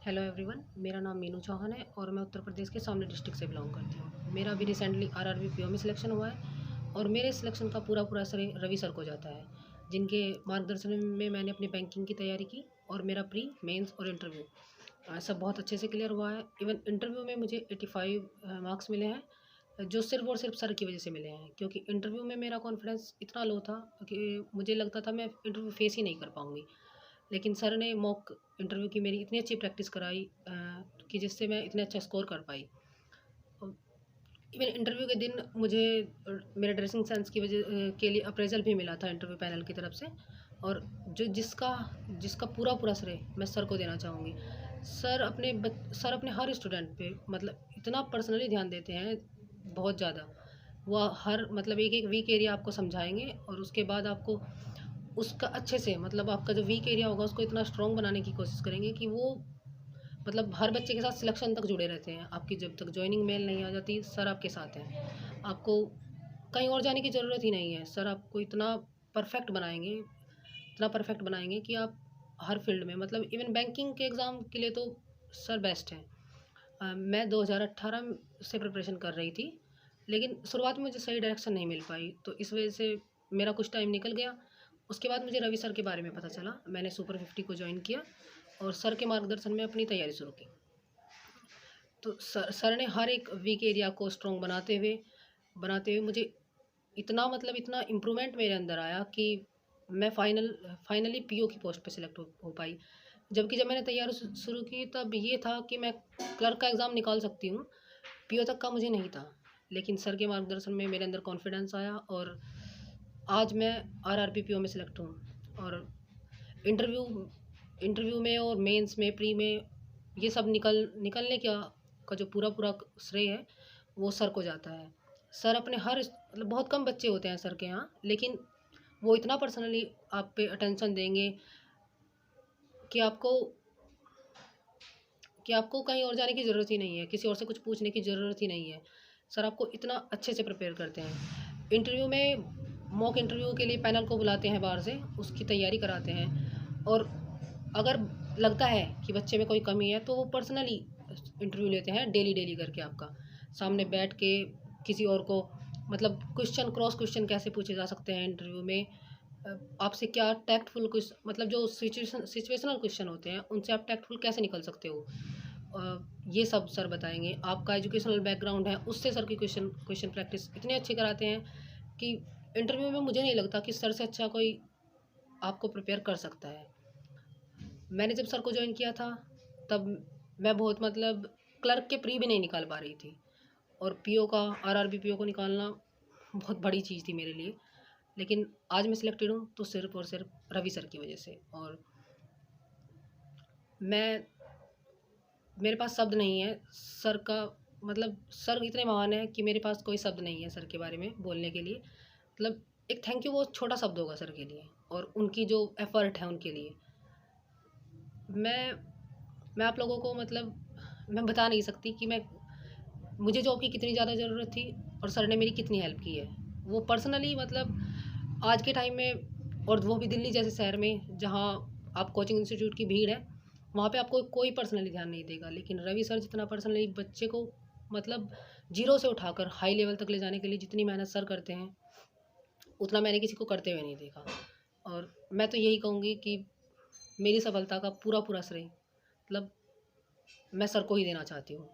Hello everyone, मेरा नाम मीनू चौहान है और मैं उत्तर प्रदेश के शामली डिस्ट्रिक्ट से बिलोंग करती हूँ। मेरा अभी रिसेंटली आरआरबी पीओ में सिलेक्शन हुआ है और मेरे सिलेक्शन का पूरा श्रेय रवि सर को जाता है, जिनके मार्गदर्शन में मैंने अपनी बैंकिंग की तैयारी की और मेरा प्री मेंस और इंटरव्यू सब बहुत अच्छे से क्लियर हुआ है। इवन इंटरव्यू में मुझे 85 मार्क्स मिले हैं, जो सिर्फ और सिर्फ सर की वजह से मिले हैं, क्योंकि इंटरव्यू में मेरा कॉन्फिडेंस इतना लो था कि मुझे लगता था मैं इंटरव्यू फेस ही नहीं कर पाऊँगी। लेकिन सर ने मॉक इंटरव्यू की मेरी इतनी अच्छी प्रैक्टिस कराई कि जिससे मैं इतने अच्छा स्कोर कर पाई। इवन इंटरव्यू के दिन मुझे मेरे ड्रेसिंग सेंस की वजह के लिए अप्रेजल भी मिला था इंटरव्यू पैनल की तरफ से, और जो जिसका जिसका पूरा श्रेय मैं सर को देना चाहूँगी। सर अपने हर स्टूडेंट पे मतलब इतना पर्सनली ध्यान देते हैं, बहुत ज़्यादा। वह हर मतलब एक एक वीक एरिया आपको समझाएंगे और उसके बाद आपको उसका अच्छे से मतलब आपका जो वीक एरिया होगा उसको इतना स्ट्रॉन्ग बनाने की कोशिश करेंगे कि वो मतलब हर बच्चे के साथ सिलेक्शन तक जुड़े रहते हैं। आपकी जब तक जॉइनिंग मेल नहीं आ जाती, सर आपके साथ हैं। आपको कहीं और जाने की ज़रूरत ही नहीं है। सर आपको इतना परफेक्ट बनाएंगे कि आप हर फील्ड में मतलब इवन बैंकिंग के एग्ज़ाम के लिए तो सर बेस्ट हैं। मैं 2018 से प्रिपरेशन कर रही थी, लेकिन शुरुआत में मुझे सही डायरेक्शन नहीं मिल पाई, तो इस वजह से मेरा कुछ टाइम निकल गया। उसके बाद मुझे रवि सर के बारे में पता चला, मैंने सुपर 50 को ज्वाइन किया और सर के मार्गदर्शन में अपनी तैयारी शुरू की। तो सर ने हर एक वीक एरिया को स्ट्रॉन्ग बनाते हुए मुझे इतना इम्प्रूवमेंट मेरे अंदर आया कि मैं फाइनली पीओ की पोस्ट पे सिलेक्ट हो पाई। जबकि जब मैंने तैयारी शुरू की तब ये था कि मैं क्लर्क का एग्ज़ाम निकाल सकती हूँ, पीओ तक का मुझे नहीं था। लेकिन सर के मार्गदर्शन में मेरे अंदर कॉन्फिडेंस आया और आज मैं आरआरबी पीओ में सिलेक्ट हूँ। और इंटरव्यू इंटरव्यू में और मेंस में प्री में ये सब निकलने का जो पूरा श्रेय है वो सर को जाता है। सर अपने हर मतलब बहुत कम बच्चे होते हैं सर के यहाँ, लेकिन वो इतना पर्सनली आप पे अटेंशन देंगे कि आपको कहीं और जाने की ज़रूरत ही नहीं है, किसी और से कुछ पूछने की ज़रूरत ही नहीं है। सर आपको इतना अच्छे से प्रिपेयर करते हैं। इंटरव्यू में मॉक इंटरव्यू के लिए पैनल को बुलाते हैं बाहर से, उसकी तैयारी कराते हैं, और अगर लगता है कि बच्चे में कोई कमी है तो वो पर्सनली इंटरव्यू लेते हैं, डेली करके आपका सामने बैठ के किसी और को मतलब क्रॉस क्वेश्चन कैसे पूछे जा सकते हैं इंटरव्यू में, आपसे क्या टैक्टफुल क्वेश्चन मतलब जो सिचुएशनल क्वेश्चन होते हैं उनसे आप टैक्टफुल कैसे निकल सकते हो, ये सब सर बताएंगे। आपका एजुकेशनल बैकग्राउंड है उससे सर की क्वेश्चन प्रैक्टिस इतने अच्छे कराते हैं कि इंटरव्यू में मुझे नहीं लगता कि सर से अच्छा कोई आपको प्रिपेयर कर सकता है। मैंने जब सर को ज्वाइन किया था तब मैं बहुत मतलब क्लर्क के प्री भी नहीं निकाल पा रही थी, और पीओ का आरआरबी पीओ को निकालना बहुत बड़ी चीज़ थी मेरे लिए। लेकिन आज मैं सिलेक्टेड हूँ तो सिर्फ और सिर्फ रवि सर की वजह से। और मैं मेरे पास शब्द नहीं है सर का, मतलब सर इतने महान है कि मेरे पास कोई शब्द नहीं है सर के बारे में बोलने के लिए। मतलब एक थैंक यू बहुत छोटा शब्द होगा सर के लिए और उनकी जो एफ़र्ट है उनके लिए। मैं मैं आप लोगों को मतलब मैं बता नहीं सकती कि मुझे जॉब की कितनी ज़्यादा ज़रूरत थी और सर ने मेरी कितनी हेल्प की है। वो पर्सनली मतलब आज के टाइम में, और वो भी दिल्ली जैसे शहर में जहाँ आप कोचिंग इंस्टीट्यूट की भीड़ है, वहाँ पे आपको कोई पर्सनली ध्यान नहीं देगा। लेकिन रवि सर जितना पर्सनली बच्चे को मतलब जीरो से उठाकर हाई लेवल तक ले जाने के लिए जितनी मेहनत सर करते हैं उतना मैंने किसी को करते हुए नहीं देखा। और मैं तो यही कहूँगी कि मेरी सफलता का पूरा श्रेय मतलब मैं सर को ही देना चाहती हूँ।